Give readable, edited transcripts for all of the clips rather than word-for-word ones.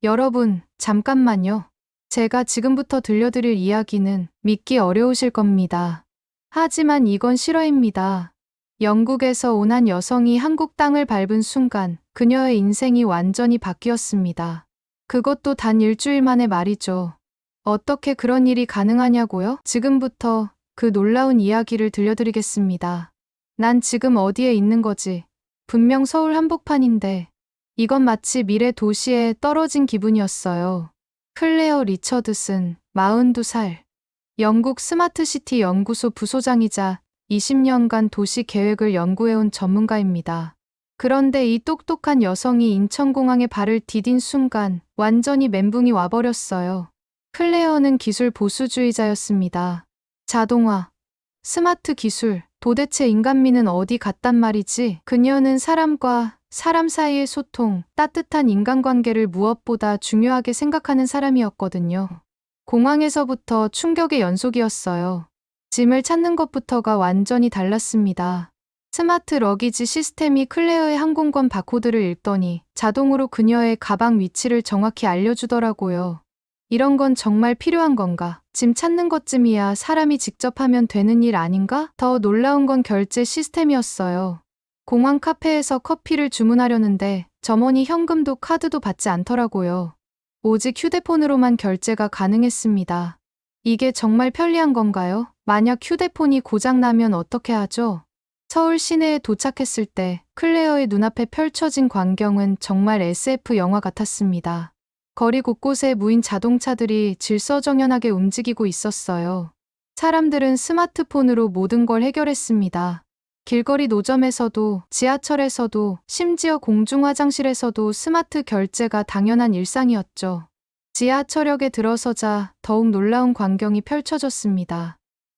여러분, 잠깐만요. 제가 지금부터 들려드릴 이야기는 믿기 어려우실 겁니다. 하지만 이건 실화입니다. 영국에서 온 한 여성이 한국 땅을 밟은 순간 그녀의 인생이 완전히 바뀌었습니다. 그것도 단 일주일 만에 말이죠. 어떻게 그런 일이 가능하냐고요? 지금부터 그 놀라운 이야기를 들려드리겠습니다. 난 지금 어디에 있는 거지? 분명 서울 한복판인데 이건 마치 미래 도시에 떨어진 기분이었어요. 클레어 리처드슨, 42살. 영국 스마트시티 연구소 부소장이자 20년간 도시 계획을 연구해온 전문가입니다. 그런데 이 똑똑한 여성이 인천공항에 발을 디딘 순간 완전히 멘붕이 와버렸어요. 클레어는 기술 보수주의자였습니다. 자동화, 스마트 기술, 도대체 인간미는 어디 갔단 말이지? 그녀는 사람과 사람 사이의 소통, 따뜻한 인간관계를 무엇보다 중요하게 생각하는 사람이었거든요. 공항에서부터 충격의 연속이었어요. 짐을 찾는 것부터가 완전히 달랐습니다. 스마트 러기지 시스템이 클레어의 항공권 바코드를 읽더니 자동으로 그녀의 가방 위치를 정확히 알려주더라고요. 이런 건 정말 필요한 건가? 짐 찾는 것쯤이야 사람이 직접 하면 되는 일 아닌가? 더 놀라운 건 결제 시스템이었어요. 공항 카페에서 커피를 주문하려는데 점원이 현금도 카드도 받지 않더라고요. 오직 휴대폰으로만 결제가 가능했습니다. 이게 정말 편리한 건가요? 만약 휴대폰이 고장나면 어떻게 하죠? 서울 시내에 도착했을 때 클레어의 눈앞에 펼쳐진 광경은 정말 SF 영화 같았습니다. 거리 곳곳에 무인 자동차들이 질서정연하게 움직이고 있었어요. 사람들은 스마트폰으로 모든 걸 해결했습니다. 길거리 노점에서도, 지하철에서도, 심지어 공중화장실에서도 스마트 결제가 당연한 일상이었죠. 지하철역에 들어서자 더욱 놀라운 광경이 펼쳐졌습니다.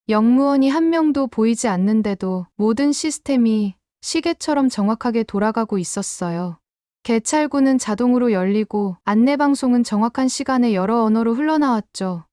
역무원이 한 명도 보이지 않는데도 모든 시스템이 시계처럼 정확하게 돌아가고 있었어요. 개찰구는 자동으로 열리고 안내방송은 정확한 시간에 여러 언어로 흘러나왔죠.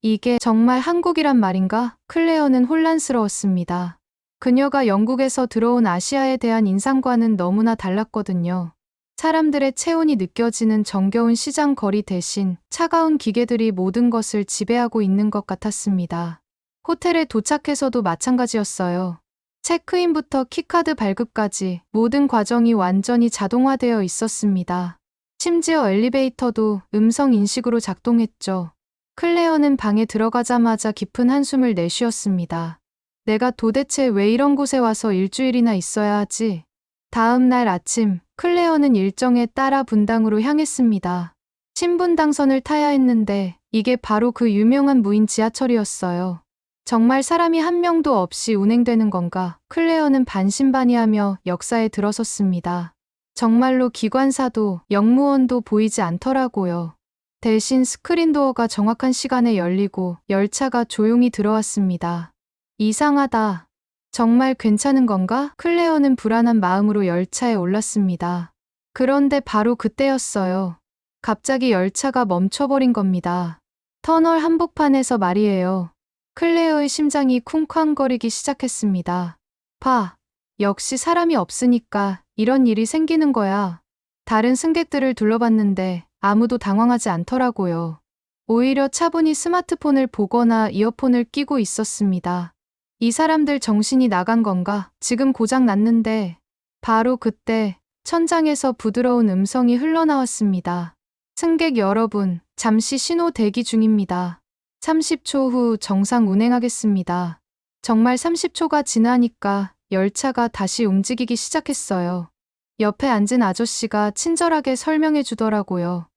이게 정말 한국이란 말인가? 클레어는 혼란스러웠습니다. 그녀가 영국에서 들어온 아시아에 대한 인상과는 너무나 달랐거든요. 사람들의 체온이 느껴지는 정겨운 시장 거리 대신 차가운 기계들이 모든 것을 지배하고 있는 것 같았습니다. 호텔에 도착해서도 마찬가지였어요. 체크인부터 키카드 발급까지 모든 과정이 완전히 자동화되어 있었습니다. 심지어 엘리베이터도 음성 인식으로 작동했죠. 클레어는 방에 들어가자마자 깊은 한숨을 내쉬었습니다. 내가 도대체 왜 이런 곳에 와서 일주일이나 있어야 하지? 다음 날 아침, 클레어는 일정에 따라 분당으로 향했습니다. 신분당선을 타야 했는데 이게 바로 그 유명한 무인 지하철이었어요. 정말 사람이 한 명도 없이 운행되는 건가? 클레어는 반신반의하며 역사에 들어섰습니다. 정말로 기관사도 역무원도 보이지 않더라고요. 대신 스크린도어가 정확한 시간에 열리고 열차가 조용히 들어왔습니다. 이상하다. 정말 괜찮은 건가? 클레어는 불안한 마음으로 열차에 올랐습니다. 그런데 바로 그때였어요. 갑자기 열차가 멈춰버린 겁니다. 터널 한복판에서 말이에요. 클레어의 심장이 쿵쾅거리기 시작했습니다. 역시 사람이 없으니까 이런 일이 생기는 거야. 다른 승객들을 둘러봤는데 아무도 당황하지 않더라고요. 오히려 차분히 스마트폰을 보거나 이어폰을 끼고 있었습니다. 이 사람들 정신이 나간 건가? 지금 고장 났는데. 바로 그때 천장에서 부드러운 음성이 흘러나왔습니다. 승객 여러분, 잠시 신호 대기 중입니다. 30초 후 정상 운행하겠습니다. 정말 30초가 지나니까 열차가 다시 움직이기 시작했어요. 옆에 앉은 아저씨가 친절하게 설명해 주더라고요.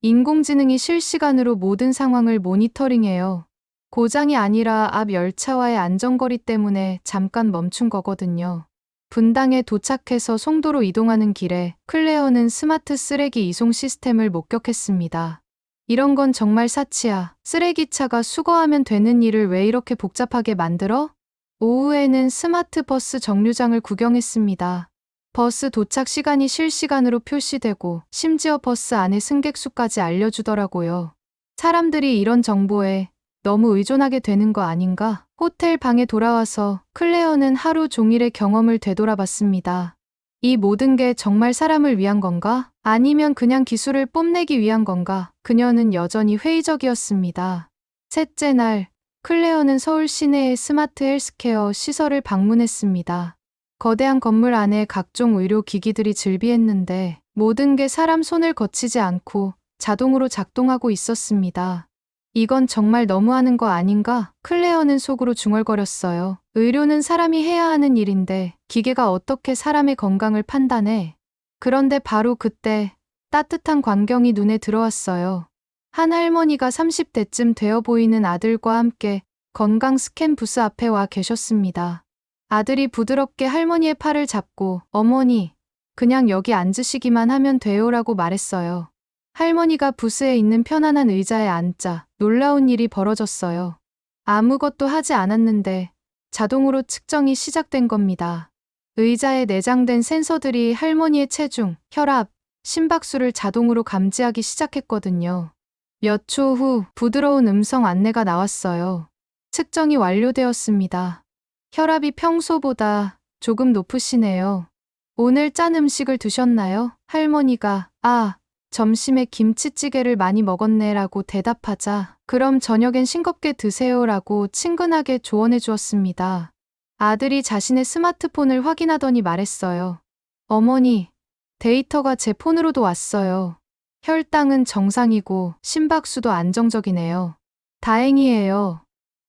인공지능이 실시간으로 모든 상황을 모니터링해요. 고장이 아니라 앞 열차와의 안전거리 때문에 잠깐 멈춘 거거든요. 분당에 도착해서 송도로 이동하는 길에 클레어는 스마트 쓰레기 이송 시스템을 목격했습니다. 이런 건 정말 사치야. 쓰레기차가 수거하면 되는 일을 왜 이렇게 복잡하게 만들어? 오후에는 스마트 버스 정류장을 구경했습니다. 버스 도착 시간이 실시간으로 표시되고 심지어 버스 안에 승객 수까지 알려주더라고요. 사람들이 이런 정보에 너무 의존하게 되는 거 아닌가? 호텔 방에 돌아와서 클레어는 하루 종일의 경험을 되돌아봤습니다. 이 모든 게 정말 사람을 위한 건가? 아니면 그냥 기술을 뽐내기 위한 건가? 그녀는 여전히 회의적이었습니다. 셋째 날, 클레어는 서울 시내의 스마트 헬스케어 시설을 방문했습니다. 거대한 건물 안에 각종 의료 기기들이 즐비했는데 모든 게 사람 손을 거치지 않고 자동으로 작동하고 있었습니다. 이건 정말 너무하는 거 아닌가? 클레어는 속으로 중얼거렸어요. 의료는 사람이 해야 하는 일인데 기계가 어떻게 사람의 건강을 판단해? 그런데 바로 그때 따뜻한 광경이 눈에 들어왔어요. 한 할머니가 30대쯤 되어 보이는 아들과 함께 건강 스캔 부스 앞에 와 계셨습니다. 아들이 부드럽게 할머니의 팔을 잡고 어머니, 그냥 여기 앉으시기만 하면 돼요라고 말했어요. 할머니가 부스에 있는 편안한 의자에 앉자 놀라운 일이 벌어졌어요. 아무것도 하지 않았는데 자동으로 측정이 시작된 겁니다. 의자에 내장된 센서들이 할머니의 체중, 혈압, 심박수를 자동으로 감지하기 시작했거든요. 몇 초 후 부드러운 음성 안내가 나왔어요. 측정이 완료되었습니다. 혈압이 평소보다 조금 높으시네요. 오늘 짠 음식을 드셨나요? 할머니가 점심에 김치찌개를 많이 먹었네라고 대답하자 그럼 저녁엔 싱겁게 드세요라고 친근하게 조언해 주었습니다. 아들이 자신의 스마트폰을 확인하더니 말했어요. 어머니, 데이터가 제 폰으로도 왔어요. 혈당은 정상이고 심박수도 안정적이네요. 다행이에요.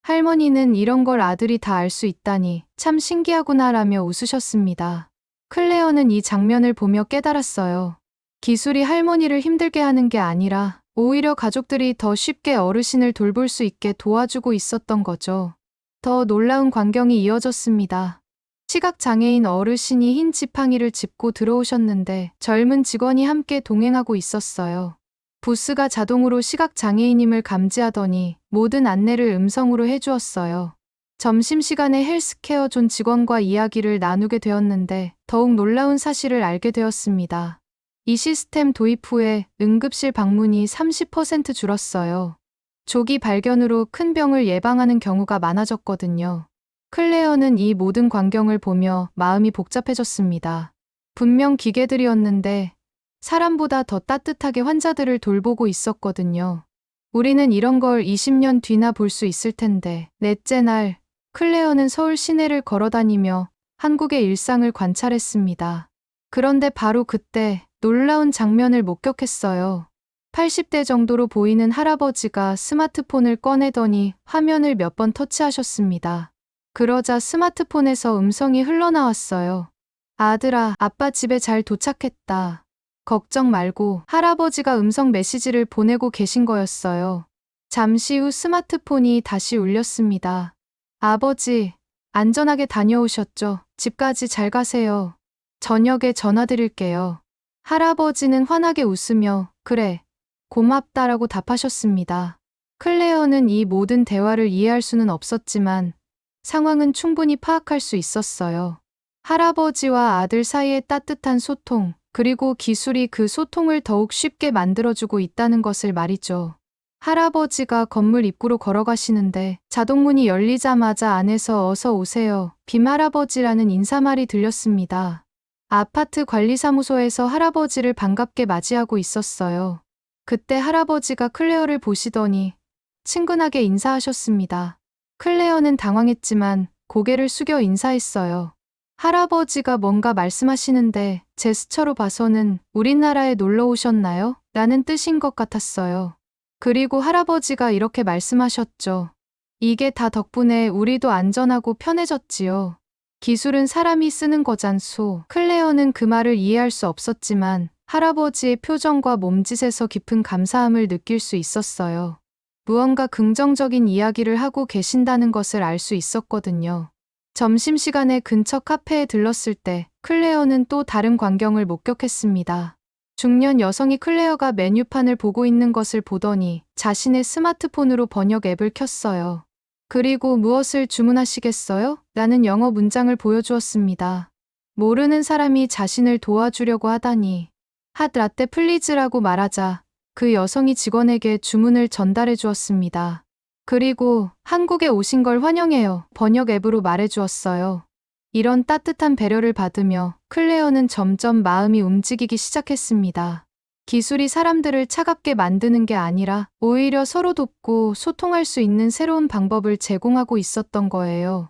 할머니는 이런 걸 아들이 다 알 수 있다니 참 신기하구나라며 웃으셨습니다. 클레어는 이 장면을 보며 깨달았어요. 기술이 할머니를 힘들게 하는 게 아니라 오히려 가족들이 더 쉽게 어르신을 돌볼 수 있게 도와주고 있었던 거죠. 더 놀라운 광경이 이어졌습니다. 시각장애인 어르신이 흰 지팡이를 짚고 들어오셨는데 젊은 직원이 함께 동행하고 있었어요. 부스가 자동으로 시각장애인임을 감지하더니 모든 안내를 음성으로 해주었어요. 점심시간에 헬스케어 존 직원과 이야기를 나누게 되었는데 더욱 놀라운 사실을 알게 되었습니다. 이 시스템 도입 후에 응급실 방문이 30% 줄었어요. 조기 발견으로 큰 병을 예방하는 경우가 많아졌거든요. 클레어는 이 모든 광경을 보며 마음이 복잡해졌습니다. 분명 기계들이었는데 사람보다 더 따뜻하게 환자들을 돌보고 있었거든요. 우리는 이런 걸 20년 뒤나 볼 수 있을 텐데. 넷째 날, 클레어는 서울 시내를 걸어다니며 한국의 일상을 관찰했습니다. 그런데 바로 그때 놀라운 장면을 목격했어요. 80대 정도로 보이는 할아버지가 스마트폰을 꺼내더니 화면을 몇 번 터치하셨습니다. 그러자 스마트폰에서 음성이 흘러나왔어요. 아들아, 아빠 집에 잘 도착했다. 걱정 말고. 할아버지가 음성 메시지를 보내고 계신 거였어요. 잠시 후 스마트폰이 다시 울렸습니다. 아버지, 안전하게 다녀오셨죠? 집까지 잘 가세요. 저녁에 전화드릴게요. 할아버지는 환하게 웃으며 그래, 고맙다라고 답하셨습니다. 클레어는 이 모든 대화를 이해할 수는 없었지만 상황은 충분히 파악할 수 있었어요. 할아버지와 아들 사이의 따뜻한 소통, 그리고 기술이 그 소통을 더욱 쉽게 만들어주고 있다는 것을 말이죠. 할아버지가 건물 입구로 걸어가시는데 자동문이 열리자마자 안에서 어서 오세요. 김할아버지라는 인사말이 들렸습니다. 아파트 관리사무소에서 할아버지를 반갑게 맞이하고 있었어요. 그때 할아버지가 클레어를 보시더니 친근하게 인사하셨습니다. 클레어는 당황했지만 고개를 숙여 인사했어요. 할아버지가 뭔가 말씀하시는데 제스처로 봐서는 우리나라에 놀러 오셨나요? 라는 뜻인 것 같았어요. 그리고 할아버지가 이렇게 말씀하셨죠. 이게 다 덕분에 우리도 안전하고 편해졌지요. 기술은 사람이 쓰는 거잖소. 클레어는 그 말을 이해할 수 없었지만 할아버지의 표정과 몸짓에서 깊은 감사함을 느낄 수 있었어요. 무언가 긍정적인 이야기를 하고 계신다는 것을 알 수 있었거든요. 점심시간에 근처 카페에 들렀을 때 클레어는 또 다른 광경을 목격했습니다. 중년 여성이 클레어가 메뉴판을 보고 있는 것을 보더니 자신의 스마트폰으로 번역 앱을 켰어요. 그리고 무엇을 주문하시겠어요? 라는 영어 문장을 보여주었습니다. 모르는 사람이 자신을 도와주려고 하다니. 핫 라떼 플리즈라고 말하자 그 여성이 직원에게 주문을 전달해 주었습니다. 그리고 한국에 오신 걸 환영해요. 번역 앱으로 말해 주었어요. 이런 따뜻한 배려를 받으며 클레어는 점점 마음이 움직이기 시작했습니다. 기술이 사람들을 차갑게 만드는 게 아니라 오히려 서로 돕고 소통할 수 있는 새로운 방법을 제공하고 있었던 거예요.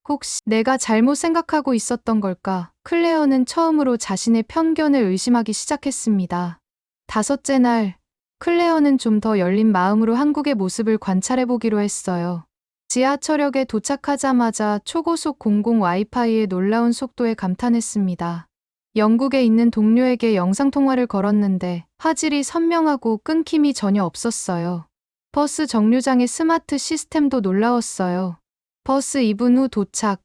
혹시 내가 잘못 생각하고 있었던 걸까? 클레어는 처음으로 자신의 편견을 의심하기 시작했습니다. 다섯째 날, 클레어는 좀 더 열린 마음으로 한국의 모습을 관찰해보기로 했어요. 지하철역에 도착하자마자 초고속 공공 와이파이의 놀라운 속도에 감탄했습니다. 영국에 있는 동료에게 영상통화를 걸었는데 화질이 선명하고 끊김이 전혀 없었어요. 버스 정류장의 스마트 시스템도 놀라웠어요. 버스 2분 후 도착,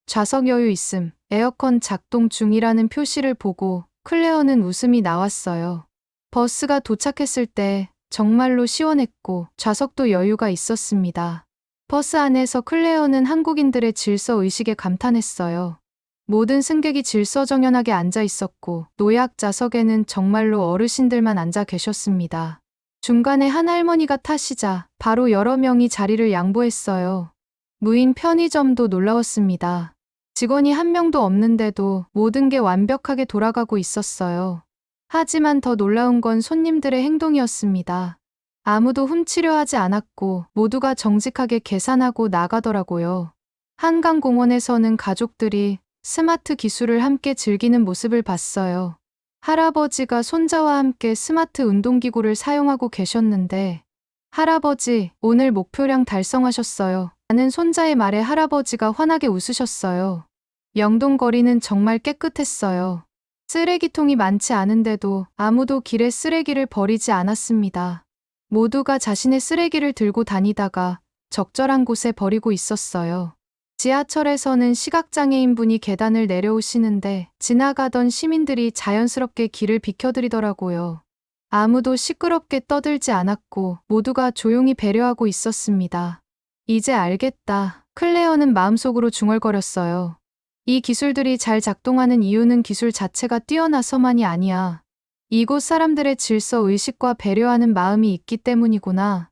좌석 여유 있음, 에어컨 작동 중이라는 표시를 보고 클레어는 웃음이 나왔어요. 버스가 도착했을 때 정말로 시원했고 좌석도 여유가 있었습니다. 버스 안에서 클레어는 한국인들의 질서 의식에 감탄했어요. 모든 승객이 질서정연하게 앉아 있었고 노약 좌석에는 정말로 어르신들만 앉아 계셨습니다. 중간에 한 할머니가 타시자 바로 여러 명이 자리를 양보했어요. 무인 편의점도 놀라웠습니다. 직원이 한 명도 없는데도 모든 게 완벽하게 돌아가고 있었어요. 하지만 더 놀라운 건 손님들의 행동이었습니다. 아무도 훔치려 하지 않았고 모두가 정직하게 계산하고 나가더라고요. 한강공원에서는 가족들이 스마트 기술을 함께 즐기는 모습을 봤어요. 할아버지가 손자와 함께 스마트 운동기구를 사용하고 계셨는데 할아버지, 오늘 목표량 달성하셨어요. 라는 손자의 말에 할아버지가 환하게 웃으셨어요. 명동거리는 정말 깨끗했어요. 쓰레기통이 많지 않은데도 아무도 길에 쓰레기를 버리지 않았습니다. 모두가 자신의 쓰레기를 들고 다니다가 적절한 곳에 버리고 있었어요. 지하철에서는 시각장애인분이 계단을 내려오시는데 지나가던 시민들이 자연스럽게 길을 비켜드리더라고요. 아무도 시끄럽게 떠들지 않았고 모두가 조용히 배려하고 있었습니다. 이제 알겠다. 클레어는 마음속으로 중얼거렸어요. 이 기술들이 잘 작동하는 이유는 기술 자체가 뛰어나서만이 아니야. 이곳 사람들의 질서 의식과 배려하는 마음이 있기 때문이구나.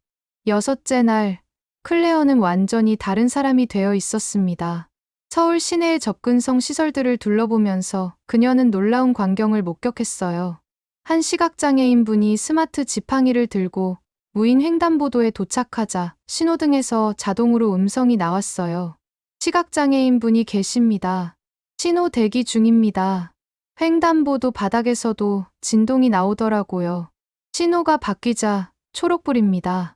여섯째 날, 클레어는 완전히 다른 사람이 되어 있었습니다. 서울 시내의 접근성 시설들을 둘러보면서 그녀는 놀라운 광경을 목격했어요. 한 시각장애인 분이 스마트 지팡이를 들고 무인 횡단보도에 도착하자 신호등에서 자동으로 음성이 나왔어요. 시각장애인 분이 계십니다. 신호 대기 중입니다. 횡단보도 바닥에서도 진동이 나오더라고요. 신호가 바뀌자 초록불입니다.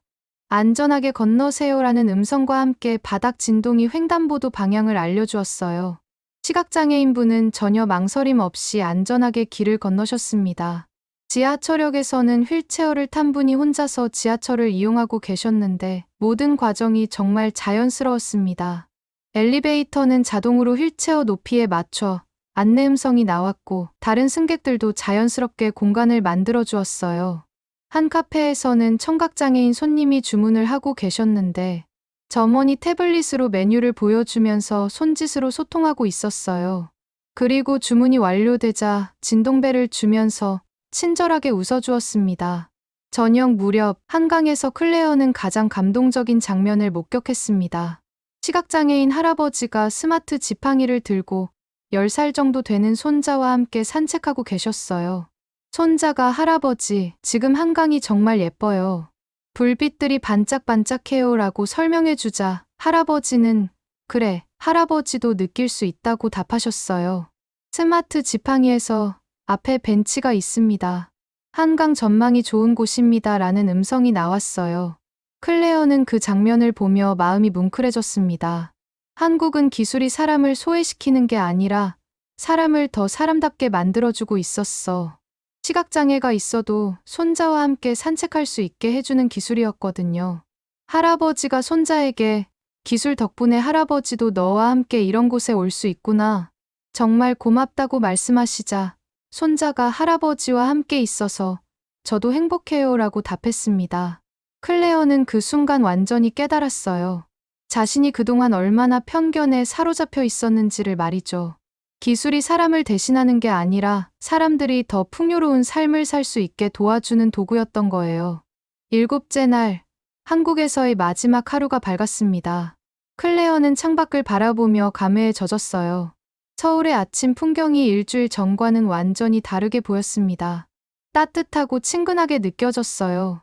안전하게 건너세요라는 음성과 함께 바닥 진동이 횡단보도 방향을 알려주었어요. 시각장애인 분은 전혀 망설임 없이 안전하게 길을 건너셨습니다. 지하철역에서는 휠체어를 탄 분이 혼자서 지하철을 이용하고 계셨는데 모든 과정이 정말 자연스러웠습니다. 엘리베이터는 자동으로 휠체어 높이에 맞춰 안내 음성이 나왔고 다른 승객들도 자연스럽게 공간을 만들어 주었어요. 한 카페에서는 청각장애인 손님이 주문을 하고 계셨는데 점원이 태블릿으로 메뉴를 보여주면서 손짓으로 소통하고 있었어요. 그리고 주문이 완료되자 진동벨을 주면서 친절하게 웃어주었습니다. 저녁 무렵 한강에서 클레어는 가장 감동적인 장면을 목격했습니다. 시각장애인 할아버지가 스마트 지팡이를 들고 10살 정도 되는 손자와 함께 산책하고 계셨어요. 손자가 할아버지, 지금 한강이 정말 예뻐요. 불빛들이 반짝반짝해요 라고 설명해주자 할아버지는 그래, 할아버지도 느낄 수 있다고 답하셨어요. 스마트 지팡이에서 앞에 벤치가 있습니다. 한강 전망이 좋은 곳입니다. 라는 음성이 나왔어요. 클레어는 그 장면을 보며 마음이 뭉클해졌습니다. 한국은 기술이 사람을 소외시키는 게 아니라 사람을 더 사람답게 만들어주고 있었어. 시각장애가 있어도 손자와 함께 산책할 수 있게 해주는 기술이었거든요. 할아버지가 손자에게 기술 덕분에 할아버지도 너와 함께 이런 곳에 올 수 있구나. 정말 고맙다고 말씀하시자 손자가 할아버지와 함께 있어서 저도 행복해요 라고 답했습니다. 클레어는 그 순간 완전히 깨달았어요. 자신이 그동안 얼마나 편견에 사로잡혀 있었는지를 말이죠. 기술이 사람을 대신하는 게 아니라 사람들이 더 풍요로운 삶을 살 수 있게 도와주는 도구였던 거예요. 일곱째 날, 한국에서의 마지막 하루가 밝았습니다. 클레어는 창밖을 바라보며 감회에 젖었어요. 서울의 아침 풍경이 일주일 전과는 완전히 다르게 보였습니다. 따뜻하고 친근하게 느껴졌어요.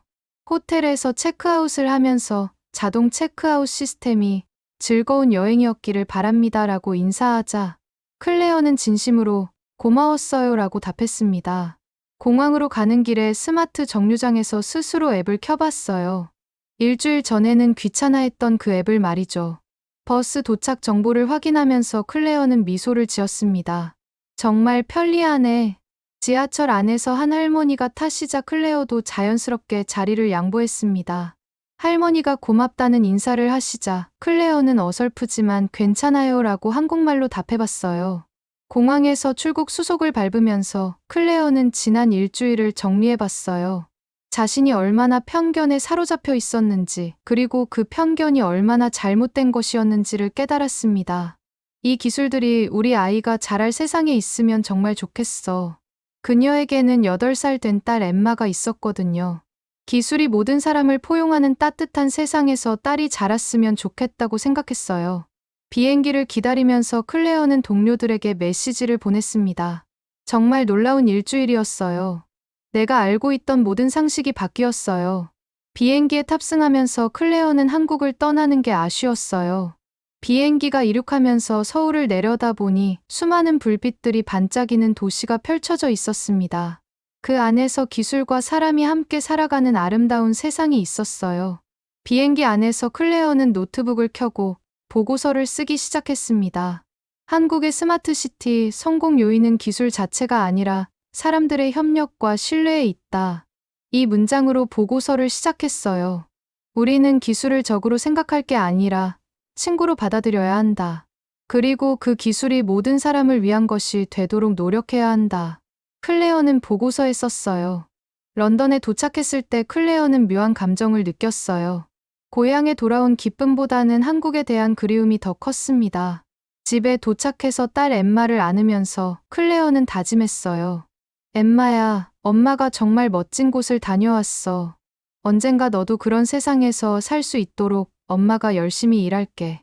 호텔에서 체크아웃을 하면서 자동 체크아웃 시스템이 즐거운 여행이었기를 바랍니다라고 인사하자 클레어는 진심으로 고마웠어요라고 답했습니다. 공항으로 가는 길에 스마트 정류장에서 스스로 앱을 켜봤어요. 일주일 전에는 귀찮아했던 그 앱을 말이죠. 버스 도착 정보를 확인하면서 클레어는 미소를 지었습니다. 정말 편리하네. 지하철 안에서 한 할머니가 타시자 클레어도 자연스럽게 자리를 양보했습니다. 할머니가 고맙다는 인사를 하시자 클레어는 어설프지만 괜찮아요 라고 한국말로 답해봤어요. 공항에서 출국 수속을 밟으면서 클레어는 지난 일주일을 정리해봤어요. 자신이 얼마나 편견에 사로잡혀 있었는지, 그리고 그 편견이 얼마나 잘못된 것이었는지를 깨달았습니다. 이 기술들이 우리 아이가 자랄 세상에 있으면 정말 좋겠어. 그녀에게는 8살 된 딸 엠마가 있었거든요. 기술이 모든 사람을 포용하는 따뜻한 세상에서 딸이 자랐으면 좋겠다고 생각했어요. 비행기를 기다리면서 클레어는 동료들에게 메시지를 보냈습니다. 정말 놀라운 일주일이었어요. 내가 알고 있던 모든 상식이 바뀌었어요. 비행기에 탑승하면서 클레어는 한국을 떠나는 게 아쉬웠어요. 비행기가 이륙하면서 서울을 내려다보니 수많은 불빛들이 반짝이는 도시가 펼쳐져 있었습니다. 그 안에서 기술과 사람이 함께 살아가는 아름다운 세상이 있었어요. 비행기 안에서 클레어는 노트북을 켜고 보고서를 쓰기 시작했습니다. 한국의 스마트시티 성공 요인은 기술 자체가 아니라 사람들의 협력과 신뢰에 있다. 이 문장으로 보고서를 시작했어요. 우리는 기술을 적으로 생각할 게 아니라 친구로 받아들여야 한다. 그리고 그 기술이 모든 사람을 위한 것이 되도록 노력해야 한다. 클레어는 보고서에 썼어요. 런던에 도착했을 때 클레어는 묘한 감정을 느꼈어요. 고향에 돌아온 기쁨보다는 한국에 대한 그리움이 더 컸습니다. 집에 도착해서 딸 엠마를 안으면서 클레어는 다짐했어요. 엠마야, 엄마가 정말 멋진 곳을 다녀왔어. 언젠가 너도 그런 세상에서 살 수 있도록 엄마가 열심히 일할게.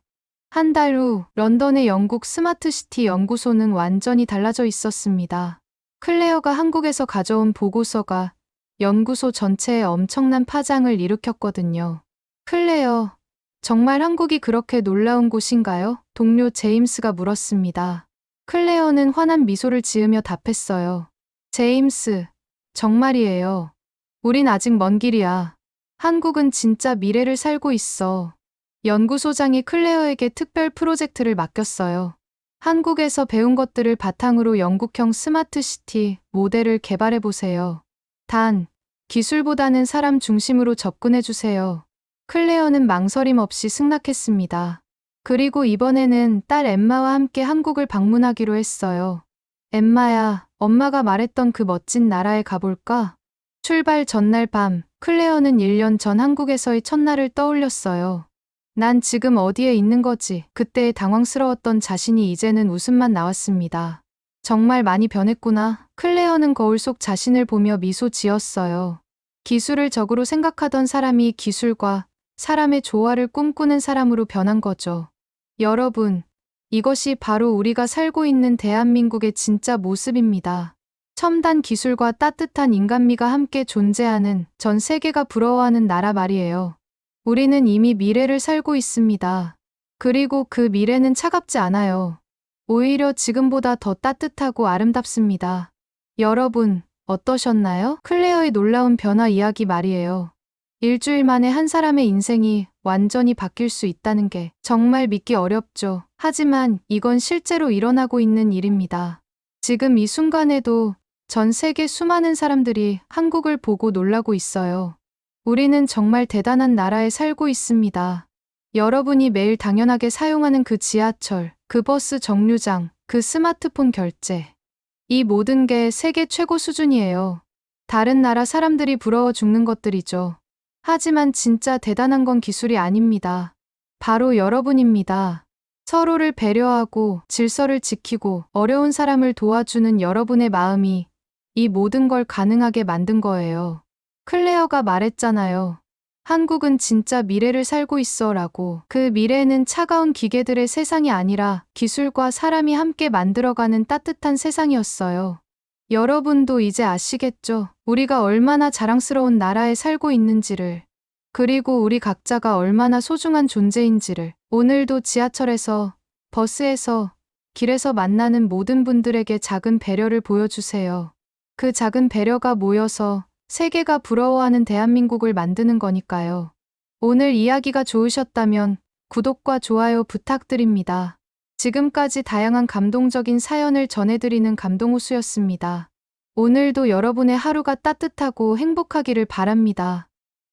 한 달 후 런던의 영국 스마트시티 연구소는 완전히 달라져 있었습니다. 클레어가 한국에서 가져온 보고서가 연구소 전체에 엄청난 파장을 일으켰거든요. 클레어, 정말 한국이 그렇게 놀라운 곳인가요? 동료 제임스가 물었습니다. 클레어는 환한 미소를 지으며 답했어요. 제임스, 정말이에요. 우린 아직 먼 길이야. 한국은 진짜 미래를 살고 있어. 연구소장이 클레어에게 특별 프로젝트를 맡겼어요. 한국에서 배운 것들을 바탕으로 영국형 스마트시티 모델을 개발해보세요. 단, 기술보다는 사람 중심으로 접근해주세요. 클레어는 망설임 없이 승낙했습니다. 그리고 이번에는 딸 엠마와 함께 한국을 방문하기로 했어요. 엠마야, 엄마가 말했던 그 멋진 나라에 가볼까? 출발 전날 밤, 클레어는 1년 전 한국에서의 첫날을 떠올렸어요. 난 지금 어디에 있는 거지? 그때의 당황스러웠던 자신이 이제는 웃음만 나왔습니다. 정말 많이 변했구나. 클레어는 거울 속 자신을 보며 미소 지었어요. 기술을 적으로 생각하던 사람이 기술과 사람의 조화를 꿈꾸는 사람으로 변한 거죠. 여러분, 이것이 바로 우리가 살고 있는 대한민국의 진짜 모습입니다. 첨단 기술과 따뜻한 인간미가 함께 존재하는 전 세계가 부러워하는 나라 말이에요. 우리는 이미 미래를 살고 있습니다. 그리고 그 미래는 차갑지 않아요. 오히려 지금보다 더 따뜻하고 아름답습니다. 여러분, 어떠셨나요? 클레어의 놀라운 변화 이야기 말이에요. 일주일 만에 한 사람의 인생이 완전히 바뀔 수 있다는 게 정말 믿기 어렵죠. 하지만 이건 실제로 일어나고 있는 일입니다. 지금 이 순간에도 전 세계 수많은 사람들이 한국을 보고 놀라고 있어요. 우리는 정말 대단한 나라에 살고 있습니다. 여러분이 매일 당연하게 사용하는 그 지하철, 그 버스 정류장, 그 스마트폰 결제. 이 모든 게 세계 최고 수준이에요. 다른 나라 사람들이 부러워 죽는 것들이죠. 하지만 진짜 대단한 건 기술이 아닙니다. 바로 여러분입니다. 서로를 배려하고 질서를 지키고 어려운 사람을 도와주는 여러분의 마음이 이 모든 걸 가능하게 만든 거예요. 클레어가 말했잖아요. 한국은 진짜 미래를 살고 있어 라고. 그 미래는 차가운 기계들의 세상이 아니라 기술과 사람이 함께 만들어가는 따뜻한 세상이었어요. 여러분도 이제 아시겠죠? 우리가 얼마나 자랑스러운 나라에 살고 있는지를. 그리고 우리 각자가 얼마나 소중한 존재인지를. 오늘도 지하철에서, 버스에서, 길에서 만나는 모든 분들에게 작은 배려를 보여주세요. 그 작은 배려가 모여서 세계가 부러워하는 대한민국을 만드는 거니까요. 오늘 이야기가 좋으셨다면 구독과 좋아요 부탁드립니다. 지금까지 다양한 감동적인 사연을 전해드리는 감동호수였습니다. 오늘도 여러분의 하루가 따뜻하고 행복하기를 바랍니다.